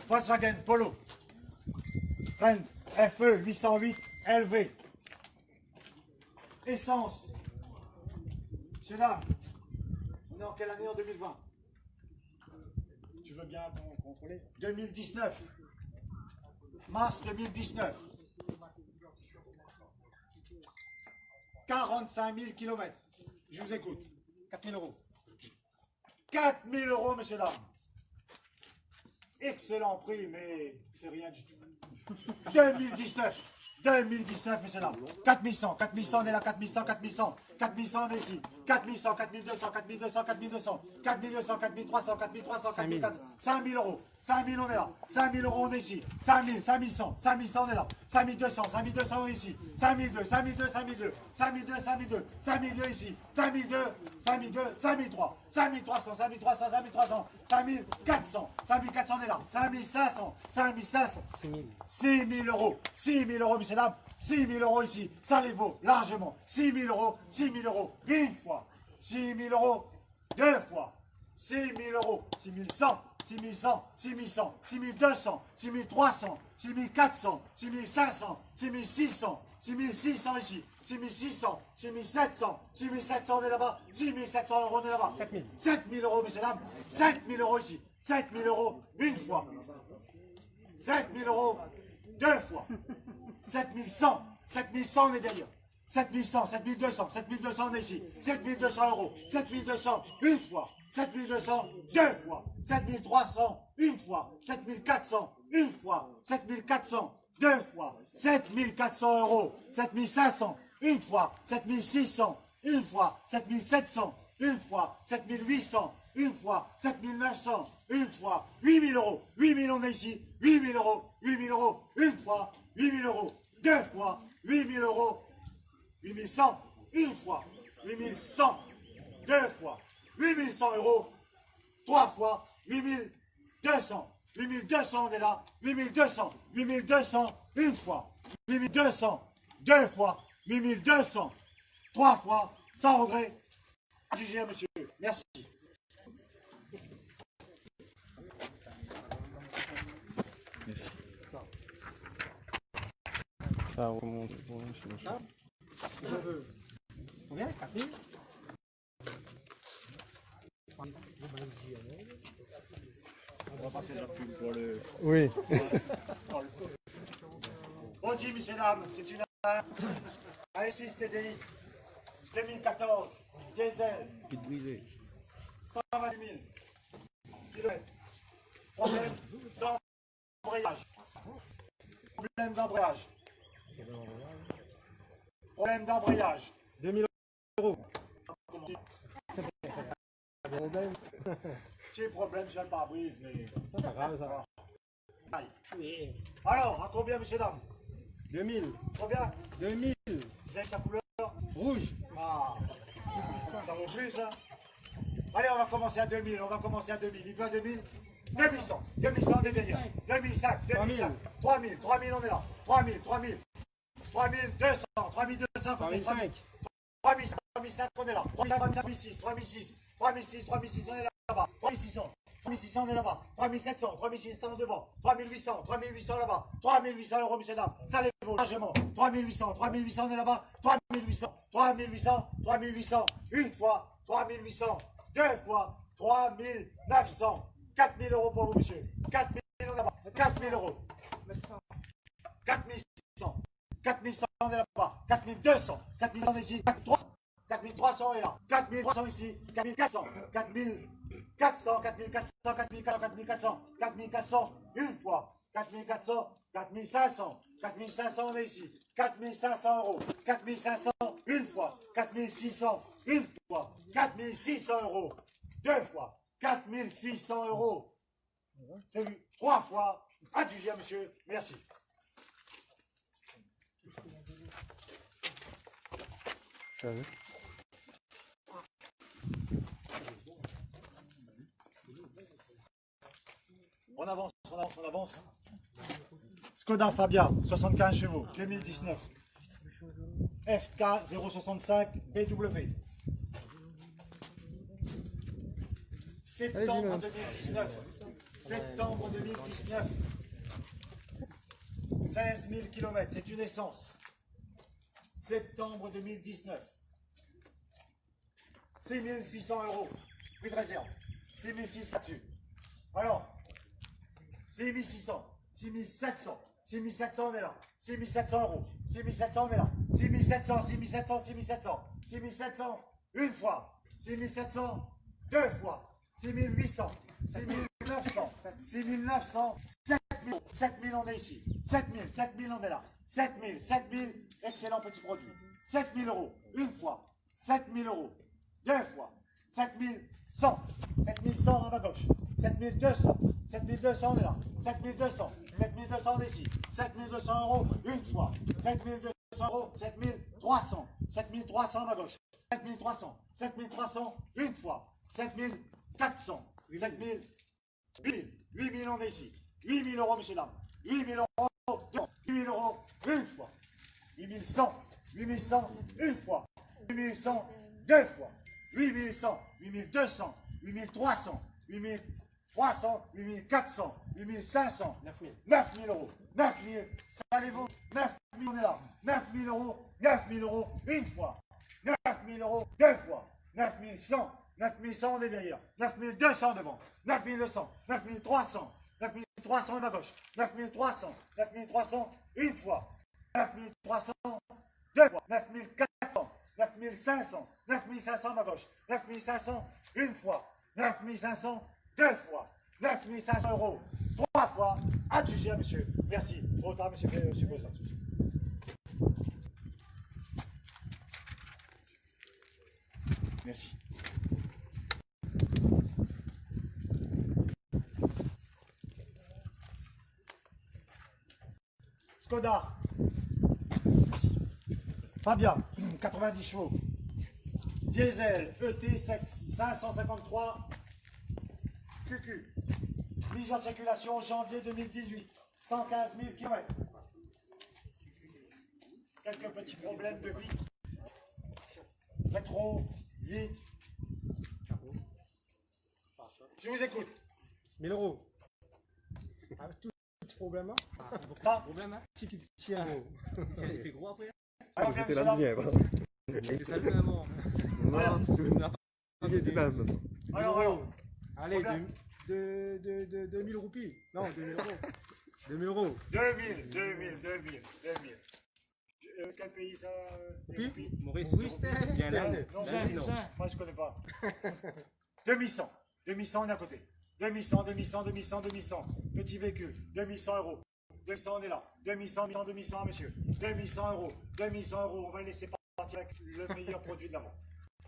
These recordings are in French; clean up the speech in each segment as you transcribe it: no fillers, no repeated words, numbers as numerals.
Volkswagen Polo. Frein FE 808 LV. Essence. Monsieur, dame, on est en quelle année en 2020? Tu veux bien contrôler? 2019. Mars 2019. 45 000 km. Je vous écoute. 4 000 euros. 4 000 euros, messieurs, dames. Excellent prix, mais c'est rien du tout. 2019. 2019, messieurs, dames. 4100, 4100, on est là, 4100, 4100. 4100, on est ici. 4100, 4200, 4200, 4200. 4200, 4300, 4300, 4400. 5000 euros. 5000, on est là. 5000 euros, on est ici. 5000, 5100, 5100, on est là. 5200, 5200, on est ici. 5002, 5002, 5002. 5002, 5002. 5002 ici. 5002, 5002, 5003. 5300, 5300, 5300. 5400, 5400, on est là. 5500, 5500. 6000 euros. 6000 euros, messieurs, dames. 6 000 euros ici, ça les vaut largement. 6 000 euros, 6 000 euros, une fois. 6 000 euros, deux fois. 6 000 euros, 6 100, 6 100, 6 100, 6 200, 6 300, 6 400, 6 500, 6 600, 6 600 ici, 6 600, 6 700, 6 700 on est là-bas, 6 700 euros on est là-bas. 7 000 euros, messieurs, dames. 7 000 euros ici, 7 000 euros une fois. 7 000 euros deux fois. 7100, 7100 on est derrière. 7100, 7200, 7200 on est ici. 7200 euros, 7200 une fois. 7200 deux fois. 7300 une fois. 7400 une fois. 7400 deux fois. 7400 euros. 7500 une fois. 7600 une fois. 7700 une fois. 7800 une fois. 7900 une fois. 8000 euros. 8000 on est ici. 8000 euros. 8000 euros une fois. 8000 euros deux fois. 8000 euros. 8100 une fois. 8100 deux fois. 8100 euros trois fois. 8200. 8200 on est là. 8200. 8200 une fois. 8200 deux fois. 8200 trois fois. Sans regret. À juger, monsieur. Merci. Merci. Ça remonte sur le champ. Combien? 4000? On va pas faire la pub pour le... Oui. Bon dit, messieurs, dames, c'est une A6 TDI 2014, diesel, Pit brisé. 128 000 km. Problème d'embrayage. Problème d'embrayage. Problème d'embrayage. 2000 euros. Petit problème sur le pare-brise, mais... C'est pas grave, ça va. Aïe. Alors, à combien, messieurs, dames? 2000. Combien? 2000. Vous avez sa couleur? Rouge. Ah, ça vaut plus, ça. Allez, on va commencer à 2000, on va commencer à 2000. Il veut à 2000. 2100, 2100, on est derrière. 2005, 2005, 3000, 3000, on est là. 3000, 3000, 3200, 3200, 35. 3000, 3005, on est là. 3006, 3006, 3006, 3006, on est là-bas. 3600, 3600, on est là-bas. 3700, 3600 devant. 3800, 3800 là-bas. 3800 euros, messieurs, dames. Ça les vaut largement. 3800, 3800, on est là-bas. 3800, 3800, 3800, une fois. 3800, deux fois. 3900. 4000 euros pour vous, monsieur. 4000 là-bas. 4000 euros. 4600. 4100 on est là-bas. 4200. 4100 on est ici. 4300 est là. 4300 ici. 4400. 4400. 4400. 4400. 4400. 4400 une fois. 4400. 4500. 4500 on est ici. 4500 euros. 4500 une fois. 4600 une fois. 4600 euros deux fois. 4600 euros. C'est vu. Trois fois. Adjugé à monsieur. Merci. Ça va. On avance, on avance, on avance. Skoda Fabia, 75 chevaux, 2019. FK 065 BW. Septembre 2019. Septembre 2019. 16 000 km, c'est une essence. Septembre 2019. 6 600 €. Plus de réserve. 6 600 là-dessus. Alors, 6 600, 6 700, 6 700 on est là. 6 700 €. 6 700 on est là. 6 700, 6 700, 6 700. 6 700 une fois. 6 700 deux fois. 6 800. 6 900. 6 900. 7 000. 7 000 on est ici. 7 000. 7 000 on est là. 7 000. 7 000. Excellent petit produit. 7 000 € une fois. 7 000 € deux fois. 7 100. 7 100 à ma gauche. 7 200. 7 200 on est là. 7 200. 7 200 on est ici. 7 200 € une fois. 7 200 €. 7 300. 7 300 à ma gauche. 7 300. 7 300 une fois. 7 400. 7 000. 8 000 on est ici. 8 000 €, messieurs, dames. 8 000 €, 8 000 € une fois. 8 100. 8 100 une fois. 8 100 deux fois. 8 100. 8 200. 8 300. 8 300. 8 400. 8 500. 9 000 €. 9 000. Ça allez-vous? 9 000 on est là. 9 000 €. 9 000 € une fois. 9 000 € deux fois. 9 100. 9 100 on est derrière. 9 200 devant. 9 200. 9 300. 9 300 à ma gauche. 9 300. 9 300 une fois. 9 300 deux fois. 9 400. 9 500. 9 500 à ma gauche. 9 500 une fois. 9 500 deux fois. 9 500 € trois fois. Adjugé à monsieur. Merci. Trop tard, monsieur Président. Merci. Skoda. Merci. Fabia, 90 chevaux. Diesel, ET 553 QQ. Mise en circulation janvier 2018. 115 000 km. Quelques petits problèmes de vitre. Rétro, vitre. Je vous écoute. 1000 €. Ah, tout petit problème. Ça, Problème, hein? Petit euro. Il fait gros après? alors, C'était viens, la monsieur, lumière. C'est ça le même, hein. Alors, Il était même. alors. Allez, Combien 2000 roupies. Non, 2000 €. 2000 €. 2000. Quel pays ça? Les roupies Maurice. Maurice, Il y a un âne. Non, L'Inde, non. non. Moi, je connais pas. 2100. 2100, on est à côté. 2100. Petit véhicule. 2100 €. 2100, on est là. 2100, monsieur. 2100 €. 2100 €. On va laisser partir avec le meilleur produit de l'avant.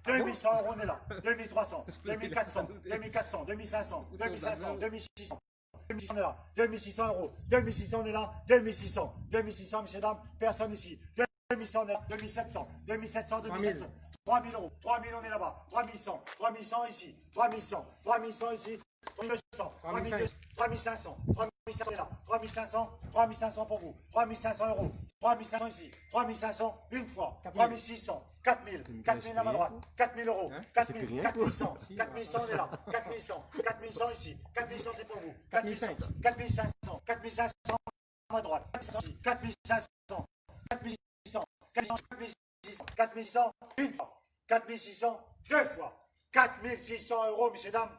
2100 €, on est là. 2300, 2400, 2400, 2500, 2500, 2600. 2600 on est là, 2600 €, 2600 on est là, 2600, 2600 messieurs dames, personne ici, 2600 on est là, 2700, 2700, 2700, 3000 €, 3000 on est là-bas, 3100, 3100 ici, 3100, 3100 ici, 3200, 3200, 3500, 3500 on est là, 3500, 3500 pour vous, 3500 €, 3500 ici, 3500 une fois, 3600, 4000, 4000 à ma droite, 4000 €, 4000, 4100, 4100 on est là, 4100, 4100 ici, 4100 c'est pour vous, 4500, 4500, 4500 à ma droite, 4500, 4600, 4600, 4600 une fois, 4600 deux fois, 4600 €, messieurs dames.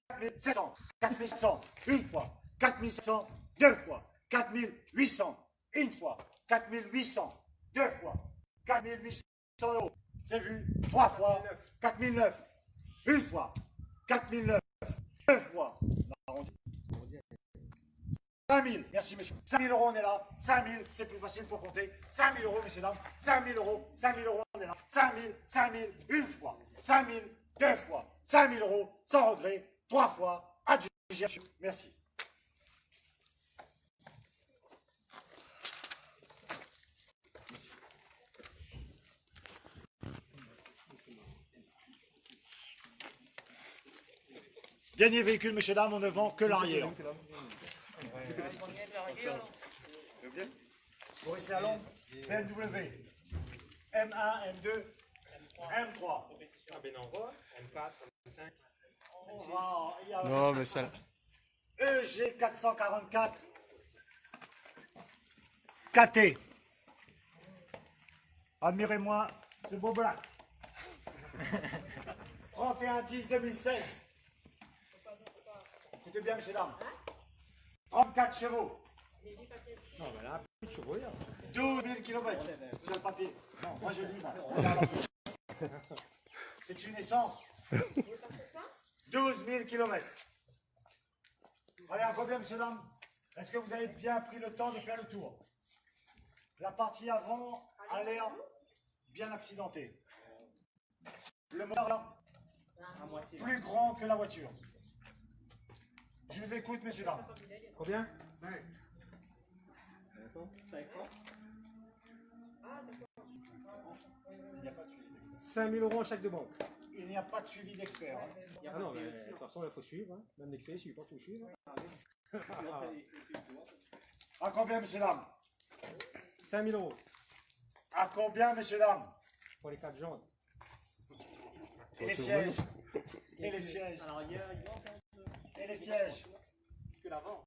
4700, 4700, une fois, 4700, deux fois, 4800, une fois, 4800, deux fois, 4800 €, c'est vu, trois fois, 4009, une fois, 4009, deux fois, 5000, merci monsieur, 5000 € on est là, 5000, c'est plus facile pour compter, 5000 € messieurs dames, 5000 €, 5000 € on est là, 5000, 5000, une fois, 5000, deux fois, 5000 €, sans regret, trois fois, adjugé, merci. Dernier véhicule, messieurs, dames, on ne vend que l'arrière. Vous restez à l'ombre. BMW. M1, M2, M3. M4, M5. il y a Non, mais ça. EG 444 KT. Admirez-moi ce beau black. 31-10 2016. Écoutez bien, messieurs, dames. 34 chevaux. Non, mais là, plus de chevaux, là. 12 000 km sur le papier. Non, moi je lis. Moi. Regarde un peu. C'est une essence. 12 000 km. Allez, à combien, messieurs, dames? Est-ce que vous avez bien pris le temps de faire le tour? La partie avant a l'air bien accidentée. Le moteur plus grand que la voiture. Je vous écoute, messieurs, dames. Combien? 5 000 € en chaque de banque. Il n'y a pas de suivi d'expert. Hein. Ah non, mais de toute façon, il faut suivre. Hein. Même l'expert, il ne suit pas, il faut suivre. À combien, messieurs, dames? 5 000 €. À combien, messieurs, dames? Pour les 4 jantes. Et les sièges? Et les sièges? Alors, il y a Et les sièges? que l'avant.